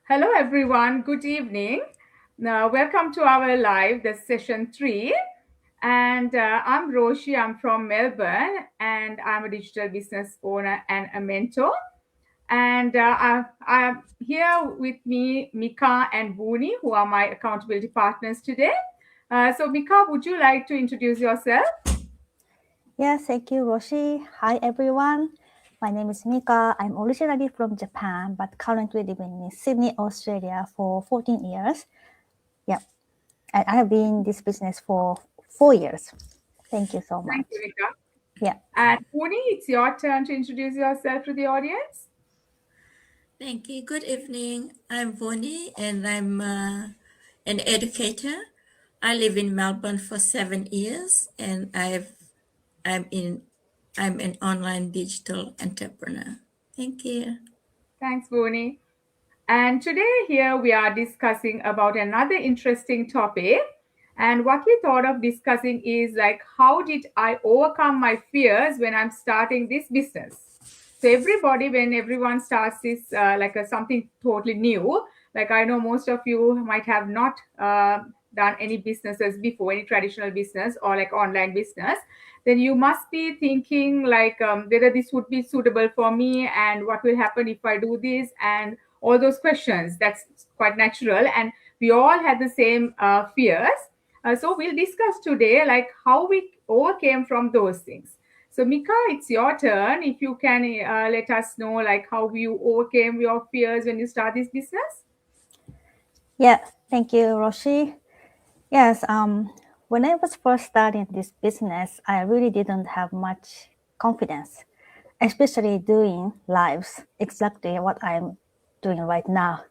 Hello, everyone. Good evening. Now, welcome to our live, the session three. And I'm Roshi. I'm from Melbourne, and I'm a digital business owner and a mentor. And I'm here with me, Mika and Booney, who are my accountability partners today. So, Mika, would you like to introduce yourself? Yes, thank you, Roshi. Hi, everyone. My name is Mika. I'm originally from Japan, but currently living in Sydney, Australia for 14 years. Yeah, and I have been in this business for 4 years. Thank you so Thank much. you, Mika. Yeah. And Booney, it's your turn to introduce yourself to the audience. Thank you. Good evening. I'm Voni and I'm an educator. I live in Melbourne for 7 years and I'm in I'm an online digital entrepreneur. Thank you. Thanks, Booney. And today here we are discussing about another interesting topic. And what we thought of discussing is like, how did I overcome my fears when I'm starting this business? So everybody, when everyone starts this something totally new, like I know most of you might have not done any businesses before, any traditional business or like online business, then you must be thinking like whether this would be suitable for me and what will happen if I do this and all those questions. That's quite natural, and we all had the same fears. So we'll discuss today like how we overcame from those things. So Mika, it's your turn. If you can let us know like how you overcame your fears when you start this business. Yeah, thank you, Roshi. Yes, when I was first starting this business, I really didn't have much confidence, especially doing lives, exactly what I'm doing right now.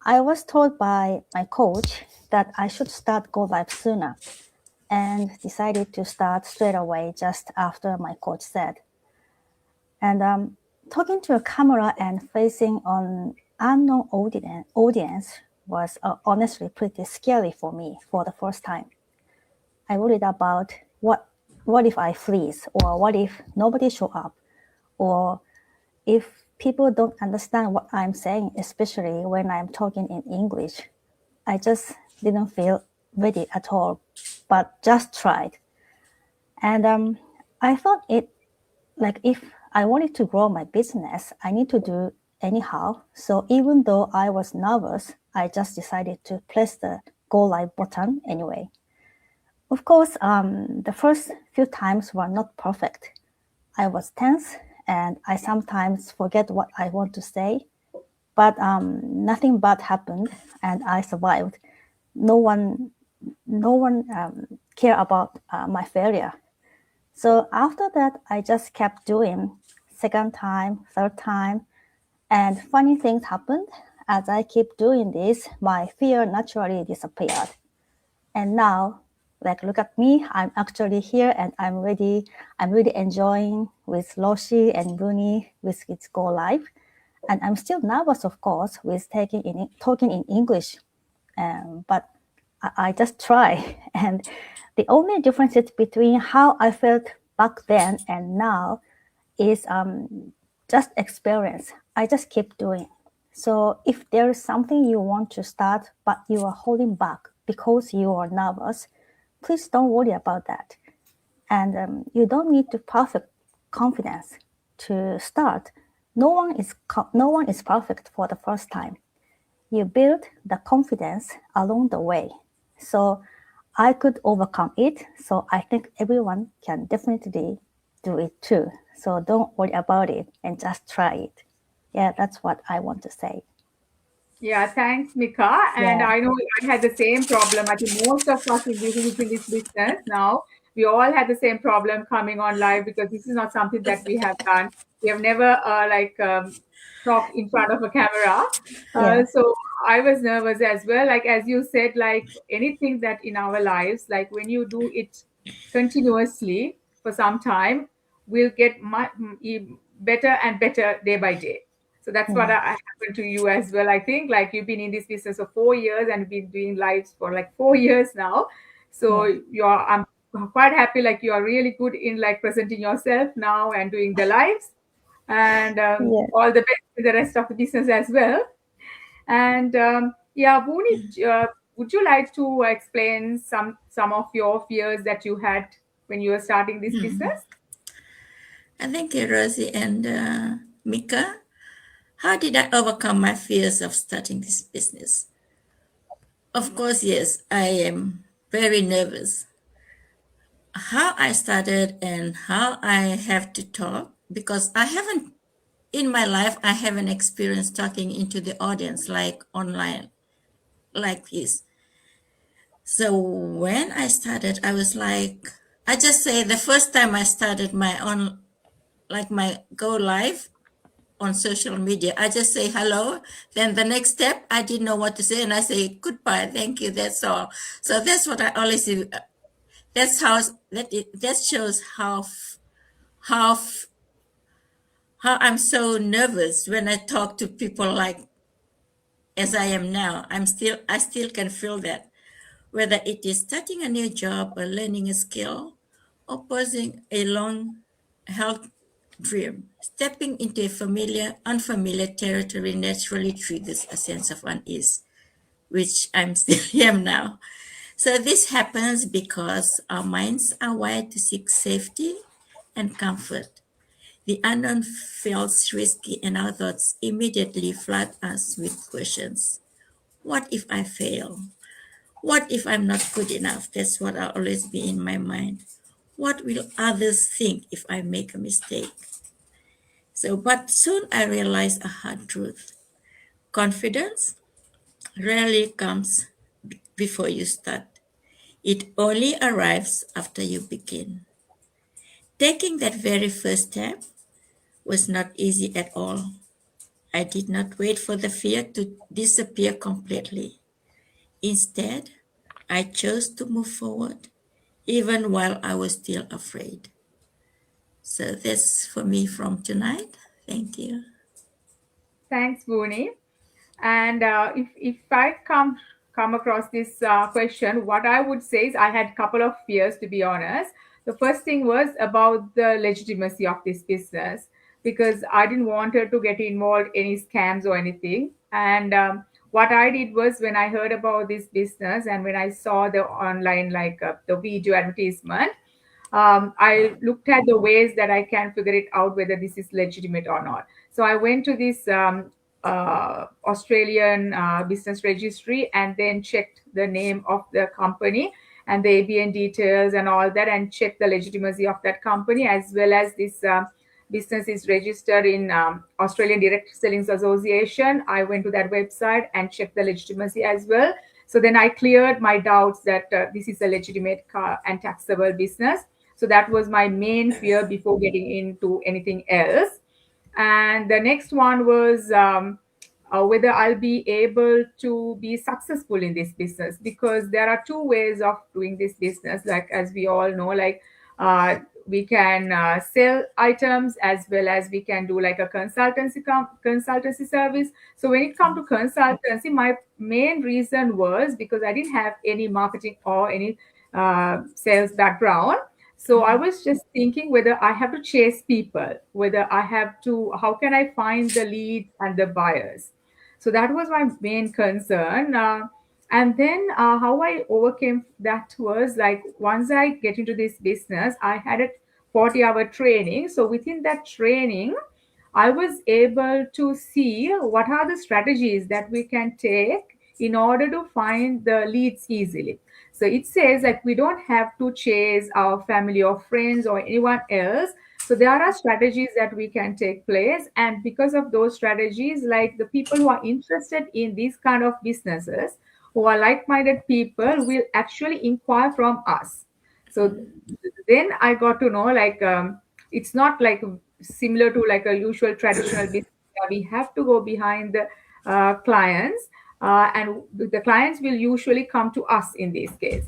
I was told by my coach that I should start Go Live sooner and decided to start straight away just after my coach said. And talking to a camera and facing an unknown audience was honestly pretty scary for me for the first time. I worried about what if I freeze, or what if nobody show up, or if people don't understand what I'm saying, especially when I'm talking in English. I just didn't feel ready at all, but just tried. And I thought it like if I wanted to grow my business, I need to do anyhow. So even though I was nervous, I just decided to press the go live button anyway. Of course, the first few times were not perfect. I was tense and I sometimes forget what I want to say, but nothing bad happened and I survived. No one, no one care about my failure. So after that, I just kept doing second time, third time, and funny things happened. As I keep doing this, my fear naturally disappeared. And now, like, look at me, I'm actually here and I'm ready. I'm really enjoying with Loshi and Bruni with its Go Live. And I'm still nervous, of course, with talking in English. But I just try. And the only difference between how I felt back then and now is just experience. I just keep doing. So if there is something you want to start but you are holding back because you are nervous, please don't worry about that. And you don't need to perfect confidence to start. No one is perfect for the first time. You build the confidence along the way. So I could overcome it. So I think everyone can definitely do it too. So don't worry about it and just try it. Yeah, that's what I want to say. Yeah, thanks, Mika. And Yeah. I know I had the same problem. I think most of us who's in this business now, we all had the same problem coming on live because this is not something that we have done. We have never talked in front of a camera. Yeah. So I was nervous as well. Like as you said, like anything that in our lives, like when you do it continuously for some time, we'll get much better and better day by day. So that's what Yeah. happened to you as well. I think like you've been in this business for 4 years and been doing lives for like 4 years now. So Yeah. I'm quite happy. Like you are really good in like presenting yourself now and doing the lives, and Yeah. all the best in the rest of the business as well. And yeah, Booni, would you like to explain some of your fears that you had when you were starting this business? I think Rosie and Mika, how did I overcome my fears of starting this business? Of course, yes, I am very nervous. How I started and how I have to talk, because I haven't, in my life, I haven't experienced talking into the audience like online, like this. So when I started, I was like, I just say the first time I started my own, like my go live on social media, I just say hello. Then the next step, I didn't know what to say, and I say goodbye, thank you, that's all. So that's what I always do. That's how that shows how how I'm so nervous when I talk to people like as I am now. I still can feel that. Whether it is starting a new job or learning a skill or pursuing a long held dream, stepping into a unfamiliar territory naturally triggers a sense of unease, which I'm still am now. So this happens because our minds are wired to seek safety and comfort. The unknown feels risky, and our thoughts immediately flood us with questions. What if I fail? What if I'm not good enough? That's what I'll always be in my mind. What will others think if I make a mistake? So, but soon I realized a hard truth. Confidence rarely comes before you start. It only arrives after you begin. Taking that very first step was not easy at all. I did not wait for the fear to disappear completely. Instead, I chose to move forward even while I was still afraid. So that's for me from tonight. Thank you. Thanks, Booni. And if I come across this question, what I would say is I had a couple of fears, to be honest. The first thing was about the legitimacy of this business because I didn't want her to get involved any scams or anything. And what I did was when I heard about this business and when I saw the online like the video advertisement, I looked at the ways that I can figure it out whether this is legitimate or not. So I went to this Australian business registry and then checked the name of the company and the ABN details and all that and checked the legitimacy of that company as well as this business is registered in Australian Direct Sellings Association. I went to that website and checked the legitimacy as well. So then I cleared my doubts that this is a legitimate and taxable business. So that was my main fear before getting into anything else. And the next one was whether I'll be able to be successful in this business because there are two ways of doing this business. Like as we all know, like we can sell items as well as we can do like a consultancy service. So when it comes to consultancy, my main reason was because I didn't have any marketing or any sales background. So I was just thinking whether I have to chase people, whether I have to, how can I find the leads and the buyers? So that was my main concern. And then how I overcame that was like once I get into this business, I had a 40-hour training. So within that training, I was able to see what are the strategies that we can take in order to find the leads easily. So it says that we don't have to chase our family or friends or anyone else. So there are strategies that we can take place. And because of those strategies, like the people who are interested in these kind of businesses, who are like-minded people, will actually inquire from us. So then I got to know like it's not like similar to like a usual traditional business where we have to go behind the clients and the clients will usually come to us in this case.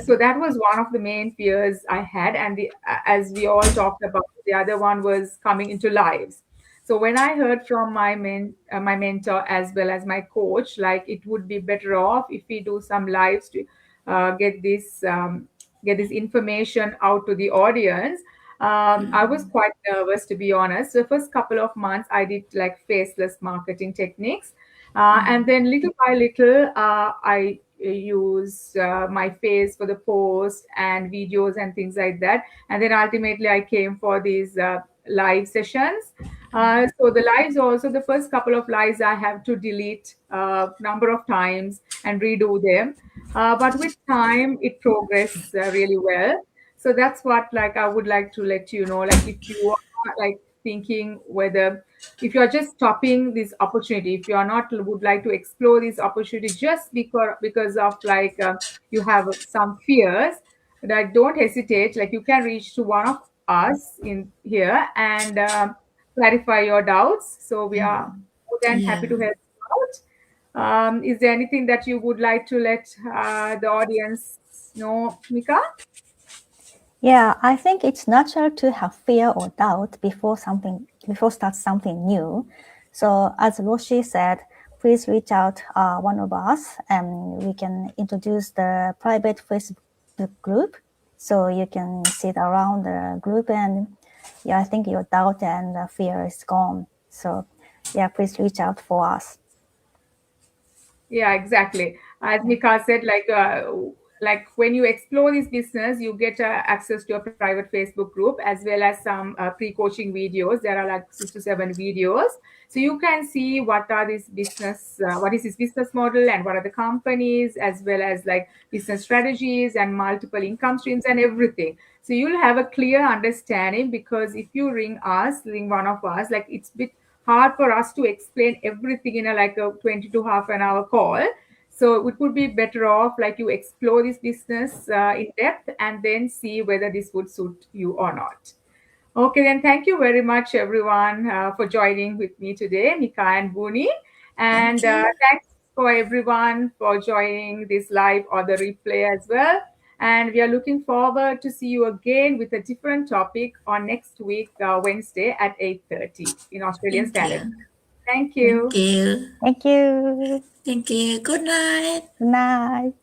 So that was one of the main fears I had, and as we all talked about, the other one was coming into lives. So when I heard from my mentor as well as my coach, like it would be better off if we do some lives to uh, get this um, get this information out to the audience. I was Mm, quite nervous, to be honest. The first couple of months, I did like faceless marketing techniques, And then little by little, I use my face for the post and videos and things like that. And then ultimately, I came for these live sessions. So the lives also, the first couple of lives I have to delete number of times and redo them. But with time, it progressed really well. So that's what like I would like to let you know. Like if you are like thinking whether if you are just stopping this opportunity, if you are not would like to explore this opportunity just because of like you have some fears, that don't hesitate. Like you can reach to one of us in here and clarify your doubts. So we are more than happy Yeah. to help you out. Is there anything that you would like to let the audience know, Mika? Yeah, I think it's natural to have fear or doubt before start something new. So as Roshi said, please reach out one of us and we can introduce the private Facebook group. So you can sit around the group and yeah, I think your doubt and fear is gone. So yeah, please reach out for us. Yeah, exactly. As Mika said, like when you explore this business, you get access to a private Facebook group as well as some pre-coaching videos. There are like 6 to 7 videos, so you can see what is this business model, and what are the companies, as well as like business strategies and multiple income streams and everything. So you'll have a clear understanding, because if you ring one of us, like it's bit hard for us to explain everything in a like a 20 to half an hour call. So it would be better off like you explore this business in depth and then see whether this would suit you or not. Okay, then thank you very much, everyone, for joining with me today, Mika and Booney. Thank And you. thanks for everyone for joining this live or the replay as well. And we are looking forward to see you again with a different topic on next week, Wednesday at 8:30 in Australian Thank Standard you. Time. Thank Thank you. you. Thank you. Thank you. Good night. Good night.